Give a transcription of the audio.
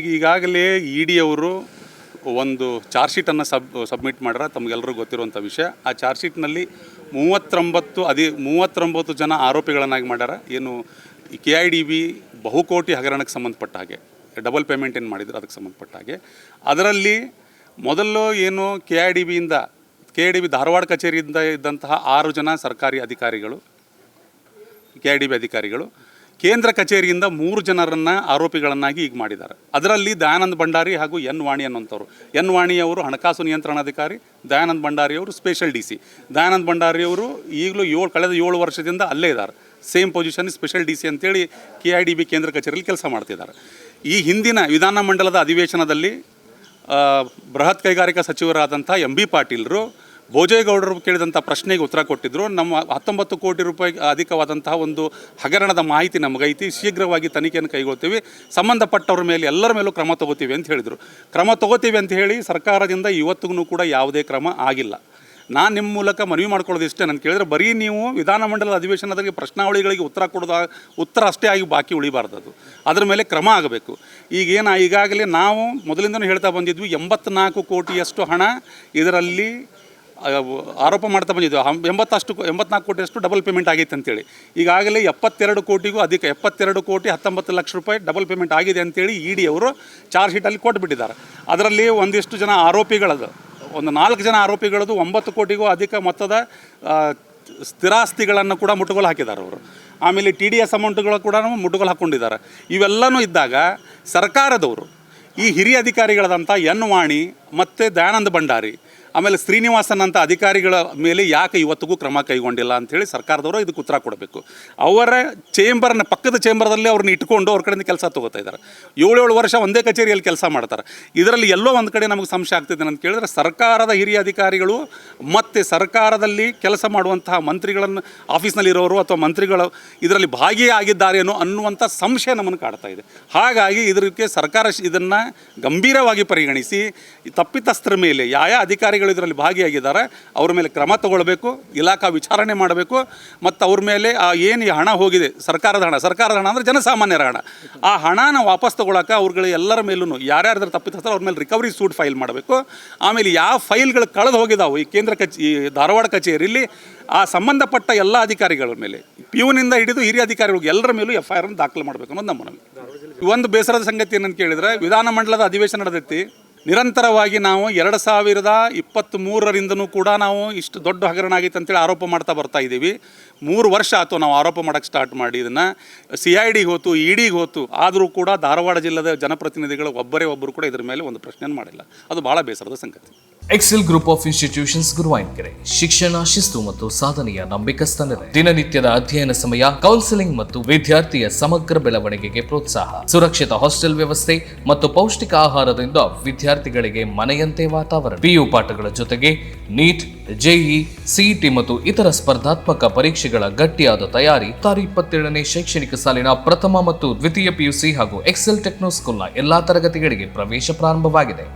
ಈಗಾಗಲೇ E D ಅವರು ಒಂದು ಚಾರ್ಜ್ ಶೀಟನ್ನು ಸಬ್ಮಿಟ್ ಮಾಡ್ಯಾರ. ತಮಗೆಲ್ಲರಿಗೂ ಗೊತ್ತಿರುವಂಥ ವಿಷಯ. ಆ ಚಾರ್ಜ್ ಶೀಟ್ನಲ್ಲಿ 39 ಜನ ಆರೋಪಿಗಳನ್ನಾಗಿ ಮಾಡ್ಯಾರ. ಏನು KIDB ಬಹುಕೋಟಿ ಹಗರಣಕ್ಕೆ ಸಂಬಂಧಪಟ್ಟ ಹಾಗೆ ಡಬಲ್ ಪೇಮೆಂಟ್ ಏನು ಮಾಡಿದ್ರು ಅದಕ್ಕೆ ಸಂಬಂಧಪಟ್ಟ ಹಾಗೆ ಅದರಲ್ಲಿ ಮೊದಲು ಏನು KIDB ಧಾರವಾಡ ಕಚೇರಿಯಿಂದ ಇದ್ದಂತಹ 6 ಜನ ಸರ್ಕಾರಿ ಅಧಿಕಾರಿಗಳು, KIDB ಅಧಿಕಾರಿಗಳು, ಕೇಂದ್ರ ಕಚೇರಿಯಿಂದ 3 ಜನರನ್ನು ಆರೋಪಿಗಳನ್ನಾಗಿ ಈಗ ಮಾಡಿದ್ದಾರೆ. ಅದರಲ್ಲಿ ದಯಾನಂದ್ ಭಂಡಾರಿ ಹಾಗೂ ಎನ್ ವಾಣಿ ಅನ್ನುವಂಥವ್ರು. ಎನ್ ವಾಣಿಯವರು ಹಣಕಾಸು ನಿಯಂತ್ರಣಾಧಿಕಾರಿ, ದಯಾನಂದ್ ಭಂಡಾರಿಯವರು ಸ್ಪೆಷಲ್ DC. ದಯಾನಂದ್ ಭಂಡಾರಿಯವರು ಈಗಲೂ ಕಳೆದ 7 ವರ್ಷದಿಂದ ಅಲ್ಲೇ ಇದ್ದಾರೆ. ಸೇಮ್ ಪೊಸಿಷನ್ ಸ್ಪೆಷಲ್ DC ಅಂತೇಳಿ KIDB ಕೇಂದ್ರ ಕಚೇರಿಯಲ್ಲಿ ಕೆಲಸ ಮಾಡ್ತಿದ್ದಾರೆ. ಈ ಹಿಂದಿನ ವಿಧಾನಮಂಡಲದ ಅಧಿವೇಶನದಲ್ಲಿ ಬೃಹತ್ ಕೈಗಾರಿಕಾ ಸಚಿವರಾದಂಥ MB ಪಾಟೀಲರು ಭೋಜೇಗೌಡರು ಕೇಳಿದಂಥ ಪ್ರಶ್ನೆಗೆ ಉತ್ತರ ಕೊಟ್ಟಿದ್ದರು. ನಮ್ಮ 19 ಕೋಟಿ ರೂಪಾಯಿ ಅಧಿಕವಾದಂತಹ ಒಂದು ಹಗರಣದ ಮಾಹಿತಿ ನಮಗೈತಿ, ಶೀಘ್ರವಾಗಿ ತನಿಖೆಯನ್ನು ಕೈಗೊಳ್ತೀವಿ, ಸಂಬಂಧಪಟ್ಟವ್ರ ಮೇಲೆ ಎಲ್ಲರ ಮೇಲೂ ಕ್ರಮ ತಗೋತೀವಿ ಅಂತ ಹೇಳಿದರು. ಕ್ರಮ ತಗೋತೀವಿ ಅಂತ ಹೇಳಿ ಸರ್ಕಾರದಿಂದ ಇವತ್ತಿಗೂ ಕೂಡ ಯಾವುದೇ ಕ್ರಮ ಆಗಿಲ್ಲ. ನಾನು ನಿಮ್ಮ ಮೂಲಕ ಮನವಿ ಮಾಡ್ಕೊಳ್ಳೋದು ಇಷ್ಟೇ, ನಾನು ಕೇಳಿದ್ರೆ ಬರೀ ನೀವು ವಿಧಾನಮಂಡಲದ ಅಧಿವೇಶನದಲ್ಲಿ ಪ್ರಶ್ನಾವಳಿಗಳಿಗೆ ಉತ್ತರ ಅಷ್ಟೇ ಆಗಿ ಬಾಕಿ ಉಳಿಬಾರ್ದು, ಅದರ ಮೇಲೆ ಕ್ರಮ ಆಗಬೇಕು. ಈಗಾಗಲೇ ನಾವು ಮೊದಲಿಂದನೂ ಹೇಳ್ತಾ ಬಂದಿದ್ವಿ, 84 ಕೋಟಿಯಷ್ಟು ಹಣ ಇದರಲ್ಲಿ ಆರೋಪ ಮಾಡ್ತಾ ಬಂದಿದ್ವಿ. 84 ಕೋಟಿಯಷ್ಟು ಡಬಲ್ ಪೇಮೆಂಟ್ ಆಗೈತೆ ಅಂತೇಳಿ. ಈಗಾಗಲೇ 72 ಕೋಟಿಗೂ ಅಧಿಕ 72 ಕೋಟಿ 19 ಲಕ್ಷ ರೂಪಾಯಿ ಡಬಲ್ ಪೇಮೆಂಟ್ ಆಗಿದೆ ಅಂತೇಳಿ ED ಅವರು ಚಾರ್ಜ್ ಶೀಟಲ್ಲಿ ಕೊಟ್ಟುಬಿಟ್ಟಿದ್ದಾರೆ. ಅದರಲ್ಲಿ ಒಂದಿಷ್ಟು ಜನ ಆರೋಪಿಗಳದು, ಒಂದು 4 ಜನ ಆರೋಪಿಗಳದು 9 ಕೋಟಿಗೂ ಅಧಿಕ ಮೊತ್ತದ ಸ್ಥಿರಾಸ್ತಿಗಳನ್ನು ಕೂಡ ಮುಟ್ಟುಗೋಲು ಹಾಕಿದ್ದಾರೆ ಅವರು. ಆಮೇಲೆ TDS ಅಮೌಂಟ್ಗಳು ಕೂಡ ಮುಟ್ಟುಗೋಲು ಹಾಕ್ಕೊಂಡಿದ್ದಾರೆ. ಇವೆಲ್ಲನೂ ಇದ್ದಾಗ ಸರ್ಕಾರದವರು ಈ ಹಿರಿಯ ಅಧಿಕಾರಿಗಳಾದಂಥ ಎನ್ ವಾಣಿ ಮತ್ತು ದಯಾನಂದ ಭಂಡಾರಿ ಆಮೇಲೆ ಶ್ರೀನಿವಾಸನ್ ಅಂತ ಅಧಿಕಾರಿಗಳ ಮೇಲೆ ಯಾಕೆ ಇವತ್ತಿಗೂ ಕ್ರಮ ಕೈಗೊಂಡಿಲ್ಲ ಅಂಥೇಳಿ ಸರ್ಕಾರದವರು ಇದಕ್ಕೆ ಉತ್ತರ ಕೊಡಬೇಕು. ಅವರ ಪಕ್ಕದ ಚೇಂಬರ್ದಲ್ಲಿ ಅವ್ರನ್ನ ಇಟ್ಕೊಂಡು ಅವ್ರ ಕಡೆಯಿಂದ ಕೆಲಸ ತೊಗೋತಾ ಇದ್ದಾರೆ. 7 ವರ್ಷ ಒಂದೇ ಕಚೇರಿಯಲ್ಲಿ ಕೆಲಸ ಮಾಡ್ತಾರೆ. ಇದರಲ್ಲಿ ಎಲ್ಲೋ ಒಂದು ಕಡೆ ನಮಗೆ ಸಂಶಯ ಆಗ್ತಿದೆ ಅಂತ ಕೇಳಿದ್ರೆ ಸರ್ಕಾರದ ಹಿರಿಯ ಅಧಿಕಾರಿಗಳು ಮತ್ತು ಸರ್ಕಾರದಲ್ಲಿ ಕೆಲಸ ಮಾಡುವಂತಹ ಮಂತ್ರಿಗಳನ್ನು ಆಫೀಸ್ನಲ್ಲಿರೋರು ಅಥವಾ ಮಂತ್ರಿಗಳು ಇದರಲ್ಲಿ ಭಾಗಿಯಾಗಿದ್ದಾರೇನೋ ಅನ್ನುವಂಥ ಸಂಶಯ ನಮ್ಮನ್ನು ಕಾಡ್ತಾ ಇದೆ. ಹಾಗಾಗಿ ಇದಕ್ಕೆ ಸರ್ಕಾರ ಇದನ್ನು ಗಂಭೀರವಾಗಿ ಪರಿಗಣಿಸಿ ತಪ್ಪಿತಸ್ಥರ ಮೇಲೆ ಯಾವ ಅಧಿಕಾರಿಗಳು ಇದರಲ್ಲಿ ಭಾಗಿಯಾಗಿದ್ದಾರೆ ಅವ್ರ ಮೇಲೆ ಕ್ರಮ ತಗೊಳ್ಬೇಕು, ಇಲಾಖಾ ವಿಚಾರಣೆ ಮಾಡಬೇಕು. ಮತ್ತು ಅವ್ರ ಮೇಲೆ ಏನು ಹಣ ಹೋಗಿದೆ, ಸರ್ಕಾರದ ಹಣ ಅಂದರೆ ಜನಸಾಮಾನ್ಯರ ಹಣ, ಆ ಹಣನ ವಾಪಸ್ ತಗೊಳಕ್ಕೆ ಅವ್ರುಗಳು ಎಲ್ಲರ ಮೇಲೂ ಯಾರ್ಯಾರು ತಪ್ಪಿತಸ್ಥರು ಅವ್ರ ಮೇಲೆ ರಿಕವರಿ ಸೂಟ್ ಫೈಲ್ ಮಾಡಬೇಕು. ಆಮೇಲೆ ಯಾವ ಫೈಲ್ಗಳು ಕಳೆದು ಹೋಗಿದ್ದಾವೆ ಈ ಧಾರವಾಡ ಕಚೇರಿಯಲ್ಲಿ ಆ ಸಂಬಂಧಪಟ್ಟ ಎಲ್ಲ ಅಧಿಕಾರಿಗಳ ಮೇಲೆ, ಪಿಯುನಿಂದ ಹಿಡಿದು ಹಿರಿಯ ಅಧಿಕಾರಿಗಳಿಗೆ ಎಲ್ಲರ ಮೇಲೂ FIR ದಾಖಲು ಮಾಡಬೇಕು ಅನ್ನೋದು ನಮ್ಮ ಮನವಿ. ಒಂದು ಬೇಸರದ ಸಂಗತಿ ಏನಂತ ಕೇಳಿದರೆ, ವಿಧಾನಮಂಡಲದ ಅಧಿವೇಶನ ನಡೆದೈತಿ, ನಿರಂತರವಾಗಿ ನಾವು 2023ರಿಂದನೂ ಕೂಡ ನಾವು ಇಷ್ಟು ದೊಡ್ಡ ಹಗರಣ ಆಗೈತೆ ಅಂತೇಳಿ ಆರೋಪ ಮಾಡ್ತಾ ಬರ್ತಾ ಇದ್ದೀವಿ. 3 ವರ್ಷ ಆಯಿತು ನಾವು ಆರೋಪ ಮಾಡೋಕ್ಕೆ ಸ್ಟಾರ್ಟ್ ಮಾಡಿ. ಇದನ್ನು CIDಗೆ ಹೋತು, EDಗೆ ಹೋತು, ಆದರೂ ಕೂಡ ಧಾರವಾಡ ಜಿಲ್ಲೆಯ ಜನಪ್ರತಿನಿಧಿಗಳು ಒಬ್ಬರು ಕೂಡ ಇದ್ರ ಮೇಲೆ ಒಂದು ಪ್ರಶ್ನೆಯನ್ನು ಮಾಡಿಲ್ಲ. ಅದು ಭಾಳ ಬೇಸರದ ಸಂಗತಿ. Excel group of institutions Guruvayur ಶಿಕ್ಷಣ, ಶಿಸ್ತು ಮತ್ತು ಸಾಧನೆಯ ನಂಬಿಕಸ್ಥ ನೆಲೆ. ದಿನನಿತ್ಯದ ಅಧ್ಯಯನ ಸಮಯ, ಕೌನ್ಸೆಲಿಂಗ್ ಮತ್ತು ವಿದ್ಯಾರ್ಥಿಯ ಸಮಗ್ರ ಬೆಳವಣಿಗೆಗೆ ಪ್ರೋತ್ಸಾಹ, ಸುರಕ್ಷಿತ ಹಾಸ್ಟೆಲ್ ವ್ಯವಸ್ಥೆ ಮತ್ತು ಪೌಷ್ಟಿಕ ಆಹಾರದಿಂದ ವಿದ್ಯಾರ್ಥಿಗಳಿಗೆ ಮನೆಯಂತೆ ವಾತಾವರಣ. PU ಪಾಠಗಳ ಜೊತೆಗೆ ನೀಟ್, JEE, CET ಮತ್ತು ಇತರ ಸ್ಪರ್ಧಾತ್ಮಕ ಪರೀಕ್ಷೆಗಳ ಗಟ್ಟಿಯಾದ ತಯಾರಿ. 27ನೇ ಶೈಕ್ಷಣಿಕ ಸಾಲಿನ ಪ್ರಥಮ ಮತ್ತು ದ್ವಿತೀಯ PUC ಹಾಗೂ ಎಕ್ಸೆಲ್ ಟೆಕ್ನೋ ಸ್ಕೂಲ್ನ ಎಲ್ಲಾ ತರಗತಿಗಳಿಗೆ ಪ್ರವೇಶ ಪ್ರಾರಂಭವಾಗಿದೆ.